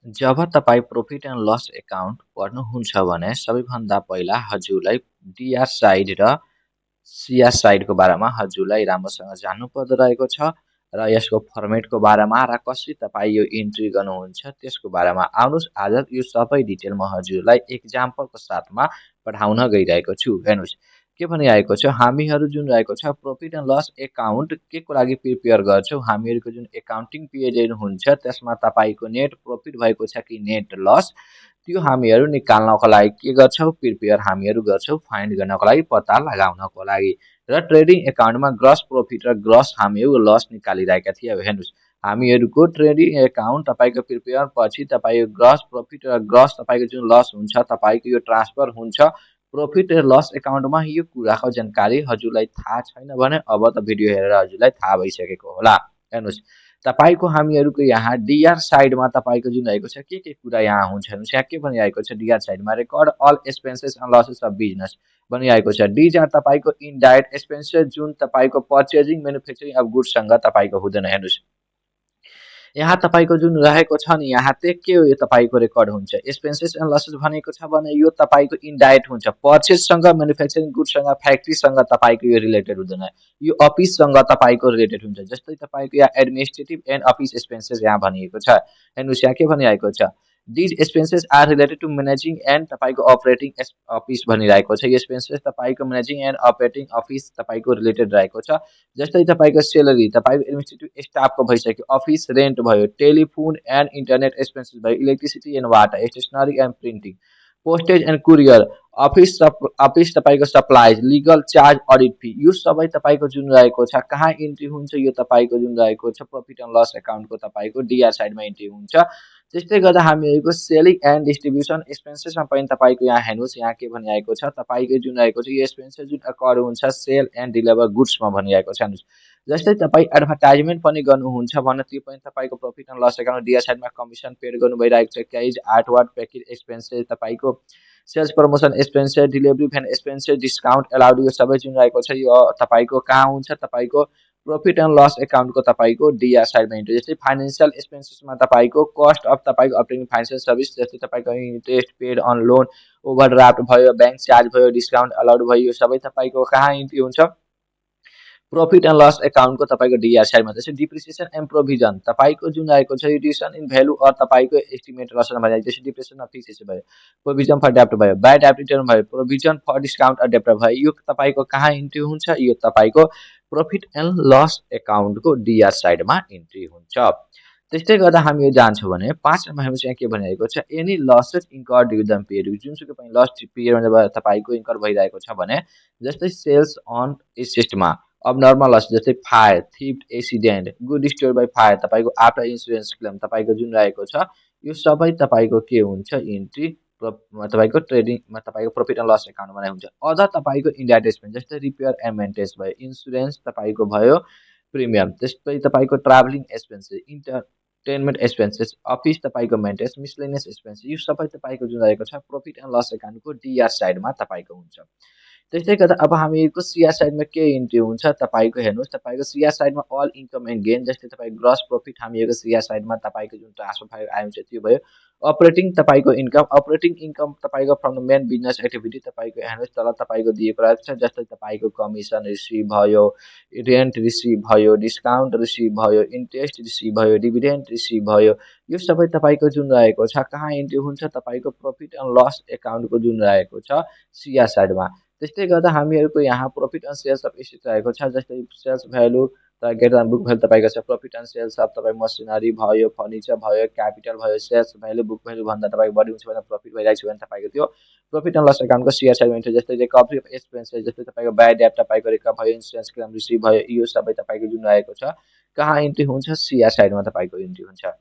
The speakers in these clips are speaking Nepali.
जब तपाईँ प्रोफिट एन्ड लस एकाउन्ट पढ्नुहुन्छ भने सबैभन्दा पहिला हजुरलाई डिआर साइड र सिआर साइडको बारेमा हजुरलाई राम्रोसँग जान्नु पर्दो रहेको छ र यसको फर्मेटको बारेमा र कसरी तपाईँ यो इन्ट्री गर्नुहुन्छ त्यसको बारेमा। आउनुहोस् आज यो सबै डिटेल म हजुरलाई एक्जाम्पलको साथमा पढाउन गइरहेको छु। हेर्नुहोस् के भनिरहेको छ, हामीहरू जुन रहेको छ प्रोफिट एन्ड लस एकाउन्ट के को लागि प्रिपेयर गर्छौँ, हामीहरूको जुन एकाउन्टिङ पिरियड हुन्छ त्यसमा तपाईँको नेट प्रफिट भएको छ कि नेट लस त्यो हामीहरू निकाल्नको लागि के गर्छौँ, प्रिपेयर हामीहरू गर्छौँ फाइन्ड गर्नको लागि, पत्ता लगाउनको लागि। र ट्रेडिङ एकाउन्टमा ग्रस प्रफिट र ग्रस हामीहरू लस निकालिरहेका थियौँ। हेर्नुहोस् हामीहरूको ट्रेडिङ एकाउन्ट तपाईँको प्रिपेयर पछि तपाईँको ग्रस प्रफिट र ग्रस तपाईँको जुन लस हुन्छ तपाईँको यो ट्रान्सफर हुन्छ प्रफिट र लस एकाउन्टमा। यो कुराको जानकारी हजुरलाई थाहा छैन भने अब त भिडियो हेरेर हजुरलाई थाहा भइसकेको होला। हेर्नुहोस् तपाईँको हामीहरूको यहाँ डिआर साइडमा तपाईँको जुन रहेको छ के कुरा यहाँ हुन्छ हेर्नुहोस्, यहाँ के भनिरहेको छ डिआर साइडमा record all expenses and losses of business भनिरहेको छ। डिज आर तपाईँको इनडाइरेक्ट एक्सपेन्सेस जुन तपाईँको पर्चेजिङ म्यानुफ्याक्चरिङ अफ गुड्ससँग तपाईँको हुँदैन। हेर्नुहोस् यहाँ तपाईँको जुन रहेको छ नि यहाँ चाहिँ के हो, यो तपाईँको रेकर्ड हुन्छ एक्सपेन्सेस एन्ड लसेस भनेको छ भने यो तपाईँको इनडाइरेक्ट हुन्छ, पर्चेससँग म्यानुफ्याक्चरिङ गुड्ससँग फ्याक्ट्रीसँग तपाईँको यो रिलेटेड हुँदैन, यो अफिससँग तपाईँको रिलेटेड हुन्छ। जस्तै तपाईँको यहाँ एडमिनिस्ट्रेटिभ एन्ड अफिस एक्सपेन्सेस यहाँ भनिएको छ। हेर्नुहोस् यहाँ के भनिरहेको छ, these expenses are related to managing and तपाईँको अपरेटिङ अफिस भनिरहेको छ। यो एक्सपेन्सेस तपाईँको म्यानेजिङ एन्ड अपरेटिङ अफिस तपाईँको रिलेटेड रहेको छ। जस्तै तपाईँको सेलरी तपाईँको एडमिनिस्ट्रेटिभ स्टाफको भइसक्यो, अफिस रेन्ट भयो, टेलिफोन एन्ड इन्टरनेट एक्सपेन्सेस भयो, electricity and water, stationery and printing, postage and courier, office तपाईँको supplies, legal charge, audit fee, यो सबै तपाईँको जुन रहेको छ कहाँ इन्ट्री हुन्छ, यो तपाईँको जुन रहेको छ प्रफिट एन्ड लस एकाउन्टको तपाईँको डिआर साइडमा इन्ट्री हुन्छ। त्यस्तै गर्दा हामीहरूको सेलिङ एन्ड डिस्ट्रिब्युसन एक्सपेन्सेसमा पनि तपाईँको यहाँ हेर्नुहोस् यहाँ के भनिरहेको छ, तपाईँको जुन रहेको छ यो एक्सपेन्सेस जुन अकर हुन्छ सेल एन्ड डिलिभर गुड्समा भनिरहेको छ। हेर्नुहोस् जस्तै तपाईँ एडभर्टाइजमेन्ट पनि गर्नुहुन्छ भने त्यो पनि तपाईँको profit and loss account DR साइडमा कमिसन पेड गर्नु भइरहेको छ, क्याइज आर्टवर्क प्याकेज एक्सपेन्सेस, तपाईँको sales promotion expenses, delivery van expenses, discount allowed, यो सबै जुन रहेको छ यो तपाईँको कहाँ हुन्छ, तपाईँको प्रफिट एन्ड लस एकाउन्टको तपाईँको डिआर साइडमा इन्ट्री। जस्तै फाइनेन्सियल एक्सपेन्सेसमा तपाईँको कस्ट अफ तपाईँको अपरेटिङ फाइनेन्सियल सर्भिस, जस्तै तपाईँको interest paid on loan, overdraft भयो, ब्याङ्क चार्ज भयो, डिस्काउन्ट अलाउड भयो, यो सबै तपाईँको कहाँ इन्ट्री हुन्छ, प्रफिट एन्ड लस एकाउन्टको तपाईँको डिआर साइडमा। जस्तै डिप्रिसिएसन एन्ड प्रोभिजन तपाईँको जुन रहेको छ रिड्युसन इन भ्यालु अर तपाईँको एस्टिमेट लस भइरहेको, जस्तै डिप्रेसन अफ फिक्स भयो, प्रोभिजन फर डेप्ट भयो, बाई डेप्ट रिटर्न भयो, प्रोभिजन फर डिस्काउन्ट अर डेप्ट भयो, यो तपाईँको कहाँ इन्ट्री हुन्छ, यो तपाईँको प्रफिट एन्ड लस एकाउन्टको डिआर साइडमा इन्ट्री हुन्छ। त्यस्तै गर्दा हामी यो जान्छौँ भने 5 नम्बरमा हेर्नुहोस् यहाँ के भनिरहेको छ, any losses incurred during the period, जुनसुकै पनि लस पिरियडमा तपाईँको इन्कर भइरहेको छ भने जस्तै सेल्स अन सिस्टममा अब नर्मल लस जस्तै fire, theft, accident, good store by fire, तपाईँको आफ्टर इन्सुरेन्स क्लेम तपाईँको जुन रहेको छ यो सबै तपाईँको के हुन्छ इन्ट्री तपाईँको ट्रेडिङमा तपाईँको प्रफिट एन्ड लस एकाउन्टमा हुन्छ। अझ तपाईँको इन्डाइरेक्ट एक्सपेन्स जस्तै रिपेयर एन्ड मेन्टेन्स भयो, इन्सुरेन्स तपाईँको भयो, प्रिमियम, त्यस्तै तपाईँको travelling expenses, entertainment expenses, office तपाईँको मेन्टेन्स, मिसलेनियस एक्सपेन्सेस, यो सबै तपाईँको जुन रहेको छ प्रफिट एन्ड लस एकाउन्टको डिआर साइडमा तपाईँको हुन्छ। त्यस्तै गर्दा अब हामीहरूको सिआर साइडमा के इन्ट्री हुन्छ तपाईँको हेर्नुहोस्, तपाईँको सिआर साइडमा अल इन्कम एन्ड गेन, जस्तै तपाईँको ग्रस प्रफिट हामीहरूको सिआर साइडमा तपाईँको जुन ट्रान्सफर फाइल आएको छ त्यो भयो। अपरेटिङ तपाईँको इन्कम, अपरेटिङ इन्कम तपाईँको from the main business activity तपाईँको हेर्नुहोस् तल तपाईँको दिएको रहेको छ, जस्तै तपाईँको कमिसन रिसिभ भयो, रेन्ट रिसिभ भयो, डिस्काउन्ट रिसिभ भयो, इन्ट्रेस्ट रिसिभ भयो, डिभिडेन्ड रिसिभ भयो, यो सबै तपाईँको जुन रहेको छ कहाँ इन्ट्री हुन्छ, तपाईँको प्रफिट एन्ड लस एकाउन्टको जुन रहेको छ सिआर साइडमा। त्यस्तै गर्दा हामीहरूको यहाँ profit and sales of asset रहेको छ, जस्तै sales value get book value तपाईँको छ, प्रफिट एन्ड सेल्स अफ तपाईँ मसिनरी भयो, फर्निचर भयो, क्यापिटल भयो, सेल्स भ्यालु बुक भ्यालु भन्दा तपाईँको बढी हुन्छ भने प्रफिट भइरहेको छ भने तपाईँको त्यो प्रफिट एन्ड लस एकाउन्टको सिआर साइडमा इन्ट्री। जस्तै रिकभरी अफ एक्सपेन्सेस, जस्तै तपाईँको बाई डेप्ट तपाईँको रिकभर भयो, इन्सुरेन्स क्लेम रिसिभ भयो, यो सबै तपाईँको जुन रहेको छ कहाँ इन्ट्री हुन्छ, सिआर साइडमा तपाईँको इन्ट्री हुन्छ।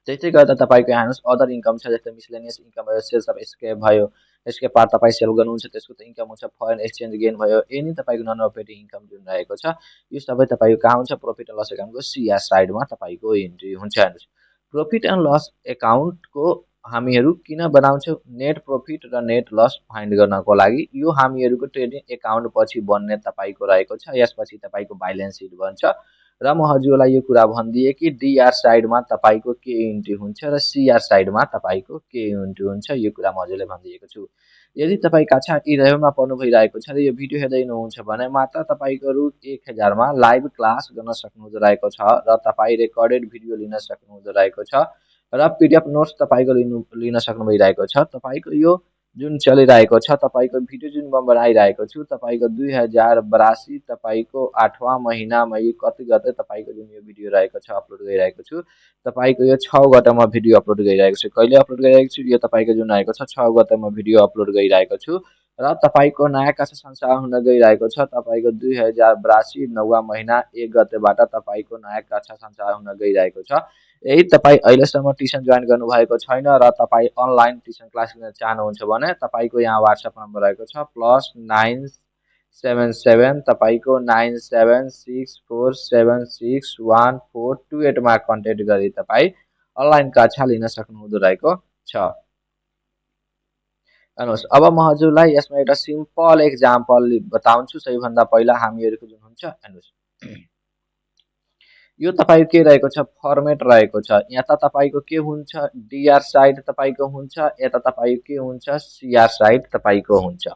त्यस्तै गर्दा तपाईँको यहाँ हेर्नुहोस् अदर इन्कम छ, जस्तै मिसलेनियस इन्कम भयो, सेल्स अफ स्केप भयो, स्केप पार्ट तपाईँ सेल गर्नुहुन्छ त्यसको त इन्कम हुन्छ, फरेन एक्सचेन्ज गेन भयो, एनी तपाईँको नन अपरेटिङ इन्कम जुन रहेको छ यो सबै तपाईँको कहाँ हुन्छ, प्रफिट एन्ड लस एकाउन्टको सिआर साइडमा तपाईँको इन्ट्री हुन्छ। हेर्नुहोस् प्रफिट एन्ड लस एकाउन्टको हामीहरू किन बनाउँछौँ, नेट प्रफिट र नेट लस फाइन्ड गर्नको लागि। यो हामीहरूको ट्रेडिङ एकाउन्ट पछि बन्ने तपाईँको रहेको छ, यसपछि तपाईँको ब्यालेन्स सिट बन्छ र म हजुरलाई यो कुरा भनिदिएँ कि डिआर साइडमा तपाईँको के इन्ट्री हुन्छ र सिआर साइडमा तपाईँको के इन्ट्री हुन्छ, यो कुरा म हजुरलाई भनिदिएको छु। यदि तपाईँ कक्षा 11 मा पढ्नु भइरहेको छ र यो भिडियो हेर्दै हुनुहुन्छ भने मात्र तपाईँको रु 1000 मा लाइभ क्लास गर्न सक्नुहुँदो रहेको छ र तपाईँ रेकर्डेड भिडियो लिन सक्नुहुँदो रहेको छ र पिडिएफ नोट्स तपाईँको लिन सक्नु भइरहेको छ। तपाईँको यो जुन चलिरहेको छ, तपाईँको भिडियो जुन म बनाइरहेको छु, तपाईँको 2082 तपाईँको 8वाँ महिनामा यो कति गते तपाईँको जुन यो भिडियो रहेको छ अपलोड गरिरहेको छु, तपाईँको यो 6 गते म भिडियो अपलोड गरिरहेको छु। कहिले अपलोड गरिरहेको छु, यो तपाईँको जुन आएको छ 6 गते म भिडियो अपलोड गरिरहेको छु र तपाईँको नयाँ कक्षा सञ्चालन हुन गइरहेको छ। तपाईँको 2082 9वाँ महिना 1 गतेबाट तपाईँको नयाँ कक्षा सञ्चालन हुन गइरहेको छ। यदि तपाईँ अहिलेसम्म ट्युसन जोइन गर्नुभएको छैन र तपाईँ अनलाइन ट्युसन क्लास लिन चाहनुहुन्छ भने तपाईँको यहाँ वाट्सएप नम्बर रहेको छ +977 तपाईँको 9764761428 मा कन्ट्याक्ट गरी तपाईँ अनलाइन कक्षा लिन सक्नुहुँदो रहेको छ। हेर्नुहोस्, अब म हजुरलाई यसमा एउटा सिम्पल एक्जाम्पल बताउँछु। सबैभन्दा पहिला हामीहरूको जुन हुन्छ, हेर्नुहोस्, यो तपाईँको के रहेको छ, फर्मेट रहेको छ। यता तपाईँको के हुन्छ, डिआर साइड तपाईँको हुन्छ, यता तपाईँको के हुन्छ, सिआर साइड तपाईँको हुन्छ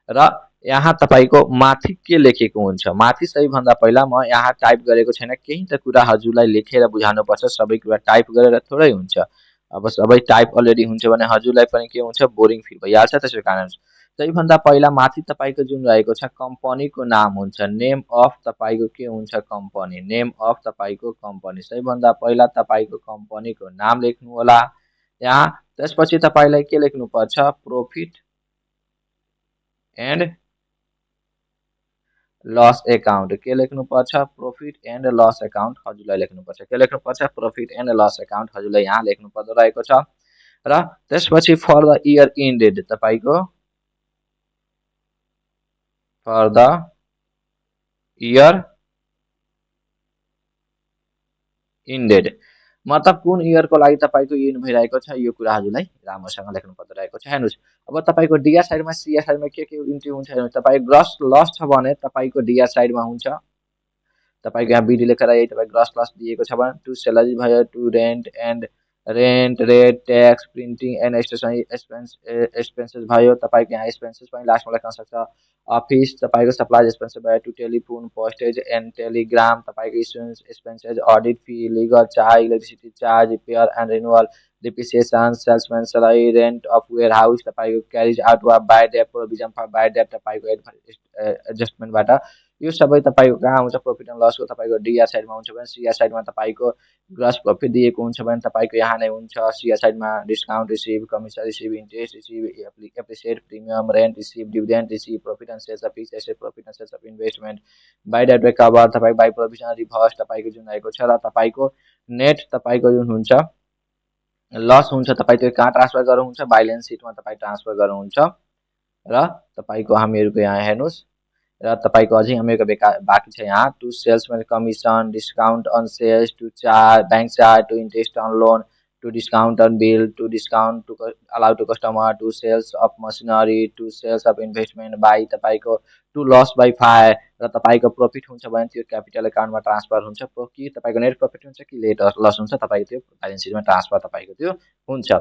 र यहाँ तपाईँको माथि के लेखेको हुन्छ। माथि सबैभन्दा पहिला म यहाँ टाइप गरेको छैन, केही त कुरा हजुरलाई लेखेर बुझाउनुपर्छ। सबै कुरा टाइप गरेर थोरै हुन्छ। अब सबै टाइप अलरेडी हुन्छ भने हजुरलाई पनि के हुन्छ, बोरिङ फिल भइहाल्छ। त्यसै कारण सबैभन्दा पहिला माथि तपाईँको जुन रहेको छ कम्पनीको नाम हुन्छ, नेम अफ तपाईँको के हुन्छ, कम्पनी, नेम अफ तपाईँको कम्पनी। सबैभन्दा पहिला तपाईँको कम्पनीको नाम लेख्नु होला यहाँ। त्यसपछि तपाईँलाई के लेख्नुपर्छ, प्रॉफिट एन्ड लस एकाउन्ट। के लेख्नुपर्छ, प्रॉफिट एन्ड लस एकाउन्ट हजुरलाई लेख्नुपर्छ। के लेख्नुपर्छ, प्रॉफिट एन्ड लस एकाउन्ट हजुरलाई यहाँ लेख्नु पर्दो रहेको छ र त्यसपछि फर द इयर इन्डेड तपाईँको फर द इयर इन्डेड मतलब कुन इयरको लागि तपाईँको इन भइरहेको छ, यो कुरा हजुरलाई राम्रोसँग लेख्नु पर्दो रहेको छ। हेर्नुहोस्, अब तपाईँको डिआर साइडमा सिआर साइडमा के इन्ट्री हुन्छ हेर्नुहोस्। तपाईँ ग्रस लस छ भने तपाईँको डिआर साइडमा हुन्छ। तपाईँको यहाँ बिडी लेखेर यही तपाईँ ग्रस लस दिएको छ भने टु सेलरी भयो, to rent and rent, rate, tax, printing and stationery expenses भयो। तपाईँको यहाँ एक्सपेन्सेस पनि लास्टमा लेख्न सक्छ। अफिस तपाईँको सप्लाई एक्सपेन्सेस भयो, two telephone, postage and telegram, तपाईँको insurance expenses, audit fee, legal charge, electricity charge, repair and renewal, depreciation, salesman salary, rent of warehouse, तपाईँको क्यारिज आउट वा bad debt, provision for bad debt तपाईँको एडजस्टमेन्टबाट यो सबै तपाईँको कहाँ हुन्छ, प्रॉफिट एन्ड लसको तपाईँको डिआर साइडमा हुन्छ भने सिआर साइडमा तपाईँको ग्रस प्रॉफिट दिएको हुन्छ भने तपाईँको यहाँ नै हुन्छ। सिआर साइडमा discount receive, commission receive, interest receive, appreciate premium, rent receive, dividend receive, profit and sales of fixed asset, profit and sales of investment, bad debt recover, तपाईँ बाई प्रोभिजन रिभर्स तपाईँको जुन आएको छ र तपाईँको नेट तपाईँको जुन हुन्छ लस हुन्छ तपाईँ त्यो कहाँ ट्रान्सफर गर्नुहुन्छ, ब्यालेन्स सिटमा तपाईँ ट्रान्सफर गर्नुहुन्छ र तपाईँको हामीहरूको यहाँ हेर्नुहोस् र तपाईँको अझै हामीहरूको बाँकी छ यहाँ to salesman commission, discount on sales, to charge bank charge, to interest on loan, to discount on bill, to discount to allow to customer, to sales of machinery, to sales of investment by तपाईँको टु लस बाई फायर र तपाईँको प्रॉफिट हुन्छ भने त्यो क्यापिटल एकाउन्टमा ट्रान्सफर हुन्छ कि तपाईँको नेट प्रॉफिट हुन्छ कि लेट लस हुन्छ तपाईँको त्यो ब्यालेन्स सिटमा ट्रान्सफर तपाईँको त्यो हुन्छ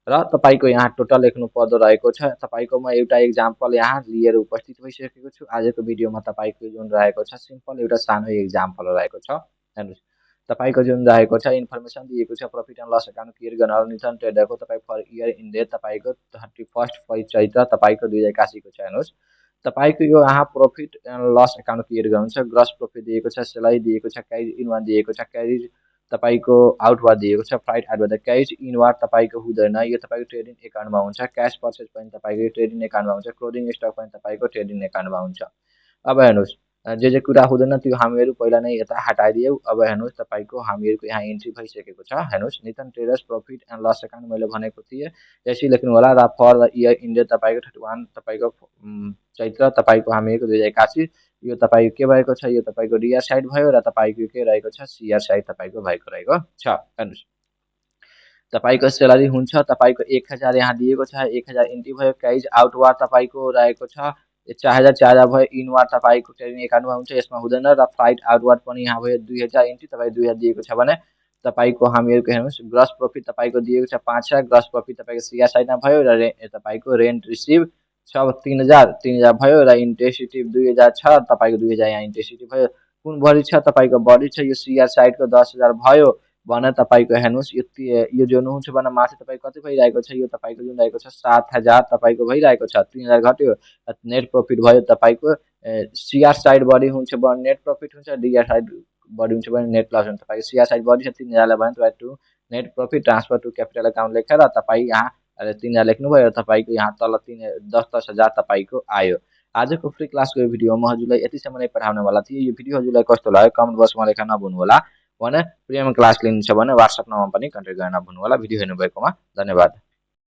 र तपाईँको यहाँ टोटल लेख्नु पर्दो रहेको छ। तपाईँको म एउटा इक्जाम्पल यहाँ लिएर उपस्थित भइसकेको छु। आजको भिडियोमा तपाईँको जुन रहेको छ सिम्पल एउटा सानो इक्जाम्पल रहेको छ। हेर्नुहोस्, तपाईँको जुन रहेको छ इन्फर्मेसन दिएको छ profit and loss account create गर्न नितन ट्रेडरको तपाईँ फर इयर इन्डेड तपाईँको 31 चैत्र तपाईँको 2081 को छ। हेर्नुहोस्, तपाईँको यो यहाँ profit and loss account create गर्नु छ। ग्रस प्रॉफिट दिएको छ, सेलरी दिएको छ, क्यारिज इनवार्ड दिएको छ, क्यारिज तपाईँको आउटवार्ड दिएको छ, फ्लाइट आउटवार्ड, क्यारिज इनवार्ड तपाईँको हुँदैन, यो तपाईँको ट्रेडिङ एकाउन्टमा हुन्छ। क्यास पर्चेज पनि तपाईँको ट्रेडिङ एकाउन्टमा हुन्छ। क्लोदिङ स्टक पनि तपाईँको ट्रेडिङ एकाउन्टमा हुन्छ। अब हेर्नुहोस्, जे कुरा हुँदैन त्यो हामीहरू पहिला नै यता हटाइदियौ। अब हेर्नुहोस्, तपाईँको हामीहरूको यहाँ इन्ट्री भइसकेको छ। हेर्नुहोस्, Nitan traders profit and loss account मैले भनेको थिएँ, यसरी लेख्नु होला र फर द इयर इन्डेड तपाईँको 31 तपाईँको चैत्र तपाईँको हामीहरूको 2081 यो तपाईँको के भएको छ, यो तपाईँको डिआर साइड भयो र तपाईँको के रहेको छ, सिआर साइड तपाईँको भएको रहेको छ। हेर्नुहोस्, तपाईँको सेलरी हुन्छ तपाईँको 1000 यहाँ दिएको छ, 1000 इन्ट्री भयो। क्यारिज आउटवार्ड तपाईँको रहेको छ 4000 4000 भयो इनवार्ड तपाईँको ट्रेनिङ एकाउन्टमा हुन्छ, यसमा हुँदैन। र फ्लाइट आउटवार्ड पनि यहाँ भयो 2000 इन्ट्री, तपाईँ 2000 दिएको छ भने तपाईँको हामीहरूको हेर्नुहोस् ग्रस प्रफिट तपाईँको दिएको छ 5 छ, ग्रस प्रफिट तपाईँको सिआर साइडमा भयो र तपाईँको रेन्ट रिसिभ छ 3000 भयो र इन्टेन्सिटिभ 2000 छ, तपाईँको 2000 यहाँ इन्टेन्सिटिभ भयो। कुन बढी छ तपाईँको बढी छ यो सिआर साइडको 10000 भयो भने तपाईँको हेर्नुहोस् यो जो हुन्छ भने माथि तपाईँको कति भइरहेको छ, यो तपाईँको जुन रहेको छ 7000 तपाईँको भइरहेको छ, 3000 घट्यो। नेट प्रफिट भयो तपाईँको सिआर साइड बढी हुन्छ भने नेट प्रफिट हुन्छ, डिआर साइड बढी हुन्छ भने नेट लस हुन्छ। तपाईँको सिआर साइड बढी छ 3000 भने तपाईँ to net profit transfer to capital account लेखेर तपाईँ यहाँ 3000 लेख्नुभयो र तपाईँको यहाँ तल 10,000 तपाईँको आयो। आजको फ्री क्लासको यो भिडियो म हजुरलाई यतिसम्म नै पठाउनेवाला थिएँ। यो भिडियो हजुरलाई कस्तो लाग्यो कमेन्ट बक्समा लेख्न नभुल्नुहोला भने प्रिमियम क्लास लिनु छ भने व्हाट्सएप नम्बरमा पनि कन्ट्याक्ट गर्न नभुल्नुहोला। भिडियो हेर्नुभएकोमा धन्यवाद।